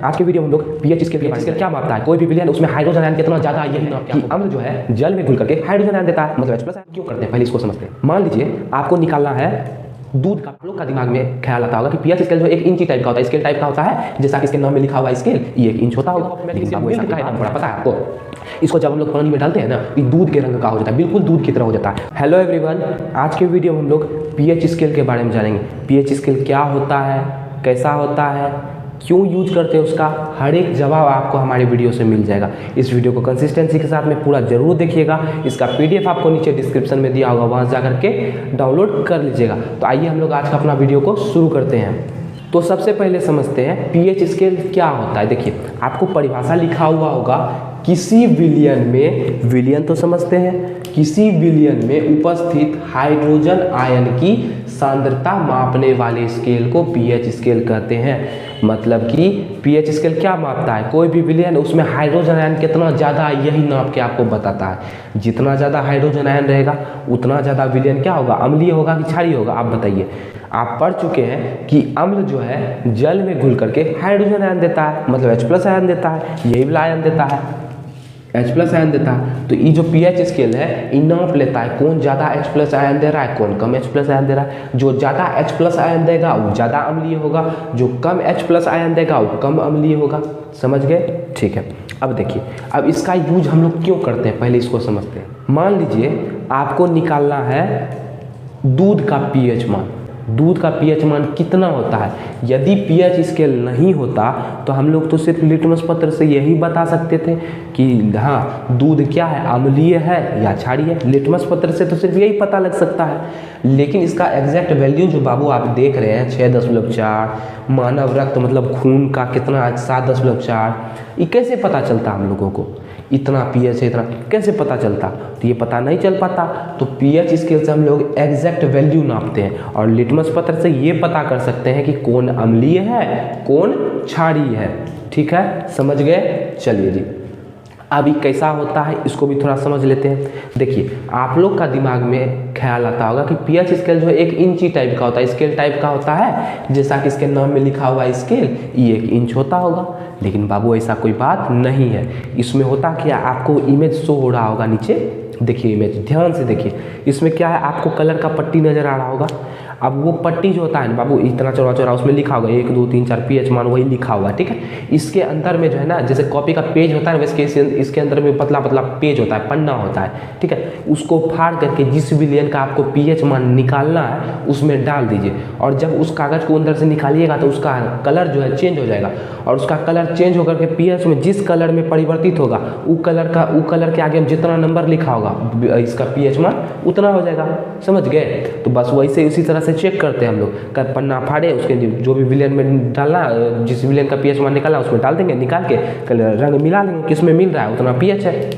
आज के वीडियो में हम लोग पीएच स्केल के क्या मापता है, कोई भी विलयन उसमें हाइड्रोजन आयन कितना ज्यादा है यही नाप कि अम्ल जो है जल में घुल करके हाइड्रोजन आयन देता है, मतलब H+ क्यों करते हैं पहले इसको समझते हैं। मान लीजिए आपको निकालना है दूध का, लोग का दिमाग में ख्याल आता होगा कि पीएच स्केल जो एक इंची टाइप का होता है, स्केल टाइप का होता है, जैसा कि इसके नाम में लिखा हुआ है स्केल, ये 1 इंच होता होगा। पता है आपको, इसको जब हम लोग पानी में डालते हैं ना, ये दूध के रंग का हो जाता है, बिल्कुल दूध की तरह हो जाता है। हेलो एवरीवन, आज के वीडियो में हम लोग पीएच स्केल के बारे में जानेंगे। पीएच स्केल क्या होता है, कैसा होता है, क्यों यूज करते हैं, उसका हर एक जवाब आपको हमारे वीडियो से मिल जाएगा। इस वीडियो को कंसिस्टेंसी के साथ में पूरा जरूर देखिएगा। इसका PDF आपको नीचे डिस्क्रिप्शन में दिया होगा, वहाँ जाकर के डाउनलोड कर लीजिएगा। तो आइए हम लोग आज का अपना वीडियो को शुरू करते हैं। तो सबसे पहले समझते हैं पीएच स्केल क्या होता है। देखिए आपको परिभाषा लिखा हुआ होगा, किसी विलयन में, विलयन तो समझते हैं, किसी विलयन में उपस्थित हाइड्रोजन आयन की सांद्रता मापने वाले स्केल को पीएच स्केल कहते हैं। मतलब कि पीएच स्केल क्या मापता है, कोई भी विलयन उसमें हाइड्रोजन आयन कितना ज़्यादा है यही नाप के आपको बताता है। जितना ज़्यादा हाइड्रोजन आयन रहेगा उतना ज़्यादा विलयन क्या होगा, अम्लीय होगा कि क्षारीय होगा, आप बताइए। आप पढ़ चुके हैं कि अम्ल जो है जल में घुल करके हाइड्रोजन आयन देता है, मतलब H+ आयन देता है, यही वाला आयन देता है, H+ आयन देता है। तो ये जो पीएच स्केल है ये नाप लेता है कौन ज़्यादा H+ आयन दे रहा है, कौन कम H+ आयन दे रहा है। जो ज़्यादा H+ आयन देगा वो ज़्यादा अम्लीय होगा, जो कम H+ आयन देगा वो कम अम्लीय होगा। समझ गए, ठीक है। अब देखिए, अब इसका यूज हम लोग क्यों करते हैं पहले इसको समझते हैं। मान लीजिए आपको निकालना है दूध का पीएच मान। दूध का पीएच मान कितना होता है। यदि पीएच स्केल नहीं होता तो हम लोग तो सिर्फ लिटमस पत्र से यही बता सकते थे कि हाँ दूध क्या है, अम्लीय है या क्षारीय है। लिटमस पत्र से तो सिर्फ यही पता लग सकता है। लेकिन इसका एग्जैक्ट वैल्यू जो बाबू आप देख रहे हैं 6.4, मानव रक्त मतलब खून का कितना 7.4, ये कैसे पता चलता हम लोगों को, इतना पीएच है इतना कैसे पता चलता। तो ये पता नहीं चल पाता। तो पीएच स्केल से हम लोग एग्जैक्ट वैल्यू नापते हैं और लिटमस पत्र से ये पता कर सकते हैं कि कौन अम्लीय है कौन क्षारीय है। ठीक है, समझ गए। चलिए जी, अभी कैसा होता है इसको भी थोड़ा समझ लेते हैं। देखिए आप लोग का दिमाग में ख्याल आता होगा कि पीएच स्केल जो है 1 इंची टाइप का होता है, स्केल टाइप का होता है, जैसा कि इसके नाम में लिखा हुआ है स्केल, ये 1 इंच होता होगा। लेकिन बाबू ऐसा कोई बात नहीं है। इसमें होता क्या, आपको इमेज शो हो रहा होगा नीचे, देखिए इमेज ध्यान से देखिए। इसमें क्या है, आपको कलर का पट्टी नजर आ रहा होगा। अब वो पट्टी जो होता है ना बाबू इतना चौड़ा चौड़ा, उसमें लिखा होगा 1 2 3 4 पीएच मान वही लिखा हुआ है। ठीक है, इसके अंदर में जो है ना, जैसे कॉपी का पेज होता है ना, वैसे इसके अंदर में पतला पतला पेज होता है, पन्ना होता है। ठीक है, उसको फाड़ करके जिस विलयन का आपको पीएच मान निकालना है उसमें डाल दीजिए। और जब उस कागज को अंदर से निकालिएगा तो उसका कलर जो है चेंज हो जाएगा। और उसका कलर चेंज होकर के पीएच में जिस कलर में परिवर्तित होगा वो कलर के आगे हम जितना नंबर लिखा होगा इसका पीएच मान उतना हो जाएगा। समझ गए। तो बस वैसे उसी तरह से चेक करते हैं हम लोग। पन्ना फाड़े, उसके जो भी विलयन में डालना, जिस विलयन का पीएच मान निकालना उसमें डाल देंगे, निकाल के रंग मिला लेंगे, किसमें मिल रहा है उतना पीएच है।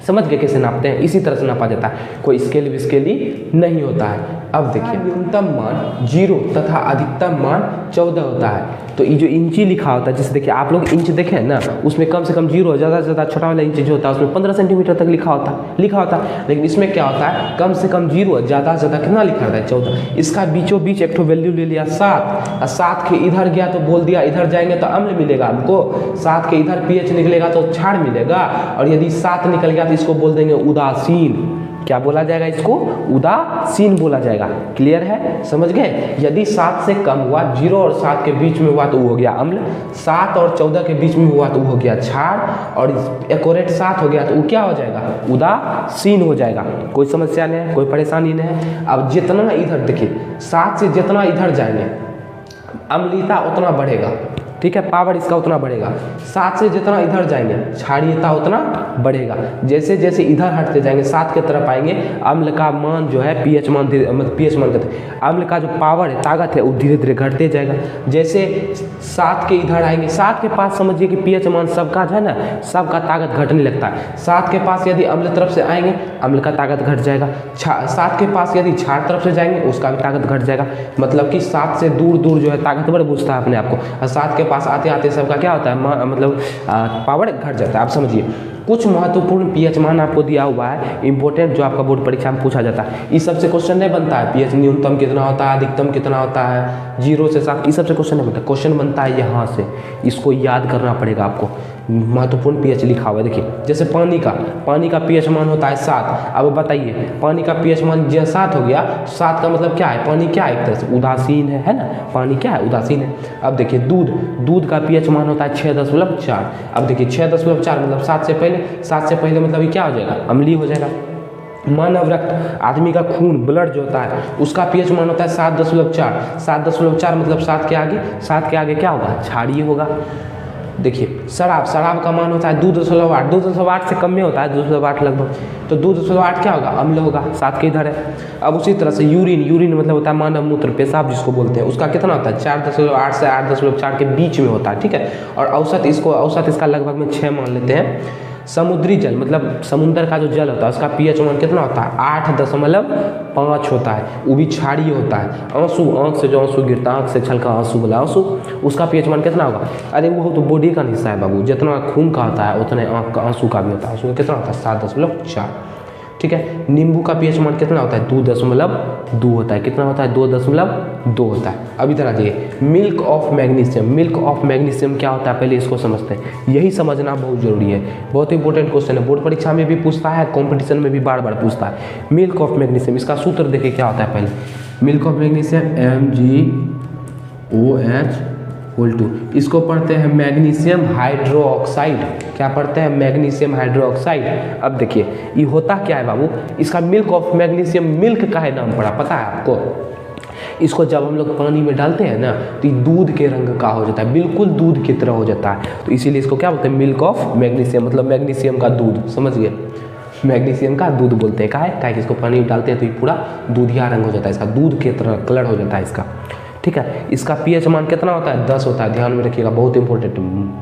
समझ गए कैसे नापते हैं, इसी तरह से नापा जाता है, कोई स्केल विस्केली नहीं होता है। अब देखिए न्यूनतम मान 0 तथा अधिकतम मान 14 होता है। तो ये जो इंची लिखा होता है, जैसे देखिए आप लोग इंच देखें ना, उसमें कम से कम 0, ज़्यादा से ज़्यादा छोटा वाला इंच जो होता है उसमें 15 सेंटीमीटर तक लिखा होता है। लेकिन इसमें क्या होता है, कम से कम 0, ज़्यादा से ज़्यादा कितना लिखा रहता है 14। इसका बीचों बीच एक ठो वैल्यू ले लिया 7, और 7 के इधर गया तो बोल दिया इधर जाएंगे तो अम्ल मिलेगा हमको, 7 के इधर पीएच निकलेगा तो क्षार मिलेगा, और यदि 7 निकल गया तो इसको बोल देंगे उदासीन। क्या बोला जाएगा, इसको उदासीन बोला जाएगा। क्लियर है, समझ गए। यदि 7 से कम हुआ, 0 और 7 के बीच में हुआ तो वो हो गया अम्ल, 7 और 14 के बीच में हुआ तो वो हो गया क्षार, और एक्यूरेट 7 हो गया तो वो क्या हो जाएगा, उदासीन हो जाएगा। कोई समस्या नहीं है, कोई परेशानी नहीं है। अब जितना इधर देखिए, 7 से जितना इधर जाएंगे अम्लीयता उतना बढ़ेगा। ठीक है, पावर इसका उतना बढ़ेगा। 7 से जितना इधर जाएंगे क्षारीयता उतना बढ़ेगा। जैसे जैसे इधर हटते जाएंगे 7 की तरफ आएंगे, अम्ल का मान जो है पीएच मान कहते हैं, अम्ल का जो पावर है, ताकत है, वो धीरे धीरे घटते जाएगा। जैसे 7 के इधर आएंगे, 7 के पास समझिए कि पीएच मान सबका जो है ना, सबका ताकत घटने लगता है। 7 के पास यदि अम्ल तरफ से आएंगे अम्ल का ताकत घट जाएगा। 7 के पास यदि क्षार तरफ से जाएंगे उसका भी ताकत घट जाएगा। मतलब कि 7 से दूर दूर जो है ताकतवर बुझता है अपने आप को, और 7 के पास आते आते सबका क्या होता है, मतलब पावर घट जाता है। आप समझिए कुछ महत्वपूर्ण पीएच मान आपको दिया हुआ है, इंपॉर्टेंट, जो आपका बोर्ड परीक्षा में पूछा जाता है। इस सबसे क्वेश्चन नहीं बनता है, पीएच न्यूनतम कितना होता है, अधिकतम कितना होता है, 0 से 7, इस सबसे क्वेश्चन नहीं बनता। क्वेश्चन बनता है यहाँ से, इसको याद करना पड़ेगा आपको। महत्वपूर्ण पीएच लिखा हुआ है, देखिए जैसे पानी का पीएच मान होता है 7। अब बताइए पानी का पीएच मान जो 7 हो गया, 7 का मतलब क्या है, पानी क्या है, एक तरह से उदासीन है ना, पानी क्या है, उदासीन है। अब देखिए दूध का पीएच मान होता है 6.4। अब देखिए 6.4 मतलब 7 से पहले मतलब ये क्या हो जाएगा, अम्लीय हो जाएगा। मानव रक्त, आदमी का खून, ब्लड जो होता है, उसका पीएच मान होता है 7.4। 7.4 मतलब 7 के आगे क्या होगा, क्षारीय होगा। देखिए शराब का मान होता है 2.8। 2.8 से कम में होता है, 2.8 लगभग, तो 2.8 क्या होगा, अम्ल होगा, 7 के इधर है। अब उसी तरह से यूरिन मतलब होता है मानव मूत्र, पेशाब जिसको बोलते हैं, उसका कितना होता है 4.8 से 8.4 के बीच में होता है, ठीक है। और औसत इसका लगभग में 6 मान लेते हैं। समुद्री जल मतलब समुद्र का जो जल होता है, उसका पीएच मान कितना होता है, 8.5 होता है, वो भी क्षारीय होता है। आंख से जो आंसू गिरता है, आंख से छलका आंसू वाला आंसू, उसका पीएच मान कितना होगा, अरे वो तो बॉडी का हिस्सा है बाबू, जितना खून का होता है उतने आंख का आंसू का भी होता है, आंसू का कितना होता है 7.4, ठीक है। नींबू का पीएच मान कितना होता है 2.2 होता है, कितना होता है 2.2 होता है। अब इधर आ जाइए, मिल्क ऑफ मैग्नीशियम क्या होता है, पहले इसको समझते हैं, यही समझना बहुत जरूरी है, बहुत इंपॉर्टेंट क्वेश्चन है, बोर्ड परीक्षा में भी पूछता है, कॉम्पिटिशन में भी बार पूछता है। मिल्क ऑफ मैग्नीशियम, इसका सूत्र देखिए क्या होता है, पहले मिल्क ऑफ मैग्नीशियम MgOH, इसको पढ़ते हैं मैग्नीशियम हाइड्रोक्साइड, क्या पढ़ते हैं, मैग्नीशियम हाइड्रोक्साइड। अब देखिए ये होता क्या है बाबू, इसका मिल्क ऑफ मैग्नीशियम, मिल्क का है नाम पड़ा, पता है आपको। इसको जब हम लोग पानी में डालते हैं ना, तो ये दूध के रंग का हो जाता है, बिल्कुल दूध की तरह हो जाता है, तो इसीलिए इसको क्या बोलते हैं, मिल्क ऑफ मैग्नीशियम, मतलब मैग्नीशियम का दूध, समझ गए, मैग्नीशियम का दूध बोलते हैं। क्या है, इसको पानी में डालते हैं तो ये पूरा दूधिया रंग हो जाता है, इसका दूध के तरह कलर हो जाता है इसका, ठीक है। इसका पीएच मान कितना होता है, 10 होता है, ध्यान में रखिएगा, बहुत इंपॉर्टेंट,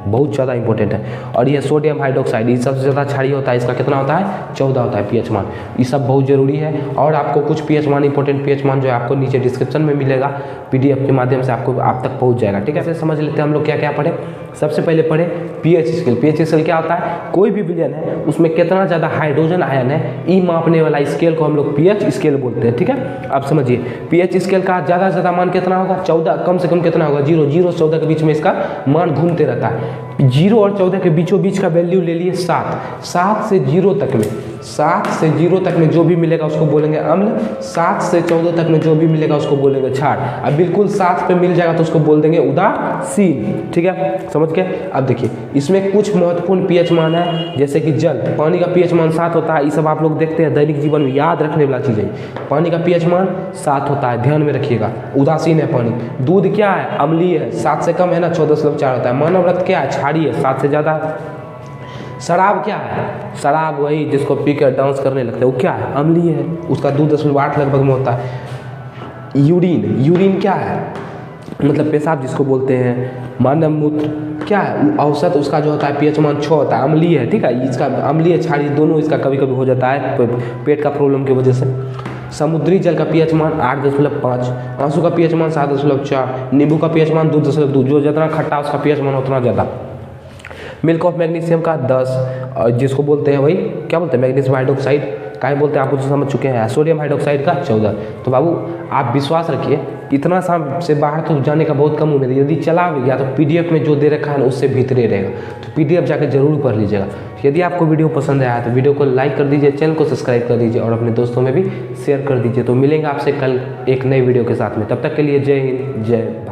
बहुत ज़्यादा इंपॉर्टेंट है। और ये सोडियम हाइड्रोक्साइड, ये सबसे ज़्यादा क्षारीय होता है, इसका कितना होता है 14 होता है पीएच मान। ये सब बहुत जरूरी है। और आपको कुछ पीएच मान, इंपॉर्टेंट पीएच मान जो है आपको नीचे डिस्क्रिप्शन में मिलेगा, पीडीएफ के माध्यम से आप तक पहुँच जाएगा, ठीक है। ऐसे समझ लेते हैं हम लोग क्या क्या पढ़े। सबसे पहले पढ़े पीएच स्केल। पीएच स्केल क्या होता है, कोई भी विलयन है उसमें कितना ज़्यादा हाइड्रोजन आयन है, ई मापने वाला स्केल को हम लोग पीएच स्केल बोलते हैं, ठीक है। अब समझिए पीएच स्केल का ज़्यादा से ज़्यादा मान कितना होगा, 14, कम से कम कितना होगा, 0 से 14 के बीच में इसका मान घूमते रहता है। 0 और 14 के बीचों बीच का वैल्यू ले लिए 7 से 0 तक में, 7 से 0 तक में जो भी मिलेगा उसको बोलेंगे अम्ल, 7 से 14 तक में जो भी मिलेगा उसको बोलेंगे क्षार। अब बिल्कुल 7 पे मिल जाएगा तो उसको बोल देंगे उदासीन, ठीक है, समझ के। अब देखिए इसमें कुछ महत्वपूर्ण पीएच मान है, जैसे कि जल, पानी का पीएच मान 7 होता है, ये सब आप लोग देखते हैं दैनिक जीवन में, याद रखने वाला चीज़ है। पानी का पीएच मान 7 होता है, ध्यान में रखिएगा, उदासीन है पानी। दूध क्या है, अम्लीय है, 7 से कम है ना, 14.4 होता है। मानव रक्त क्या है, क्षारीय है, 7 से ज़्यादा है। शराब क्या है, शराब वही जिसको पी कर डांस करने लगते हैं, वो क्या है, अम्लीय है, उसका 2.8 लगभग में होता है। यूरिन क्या है, मतलब पेशाब जिसको बोलते हैं। मानव मूत्र क्या है, औसत उसका जो होता है पीएच मान 6 होता है, अम्लीय है, ठीक है। इसका अम्लीय क्षारीय दोनों इसका कभी कभी हो जाता है पेट का प्रॉब्लम की वजह से। समुद्री जल का पीएच मान 8.5, आंसू का पीएच मान 7.4, नींबू का पीएच मान 2.2, जो जितना खट्टा उसका पीएच मान उतना ज़्यादा। मिल्क ऑफ मैग्नीशियम का 10, और जिसको बोलते हैं वही क्या बोलते हैं, मैग्नीशियम हाइड्रोक्साइड, क्या बोलते हैं आपको तो समझ चुके हैं। सोडियम हाइड्रोक्साइड का 14। तो बाबू आप विश्वास रखिए, इतना से बाहर तो जाने का बहुत कम उम्मीद है, यदि चला भी गया तो पीडीएफ में जो दे रखा है ना उससे भीतरे रहेगा, तो पीडीएफ जाकर जरूर पढ़ लीजिएगा। यदि आपको वीडियो पसंद आया तो वीडियो को लाइक कर दीजिए, चैनल को सब्सक्राइब कर दीजिए और अपने दोस्तों में भी शेयर कर दीजिए। तो मिलेंगे आपसे कल एक नई वीडियो के साथ में, तब तक के लिए जय हिंद, जय भारत।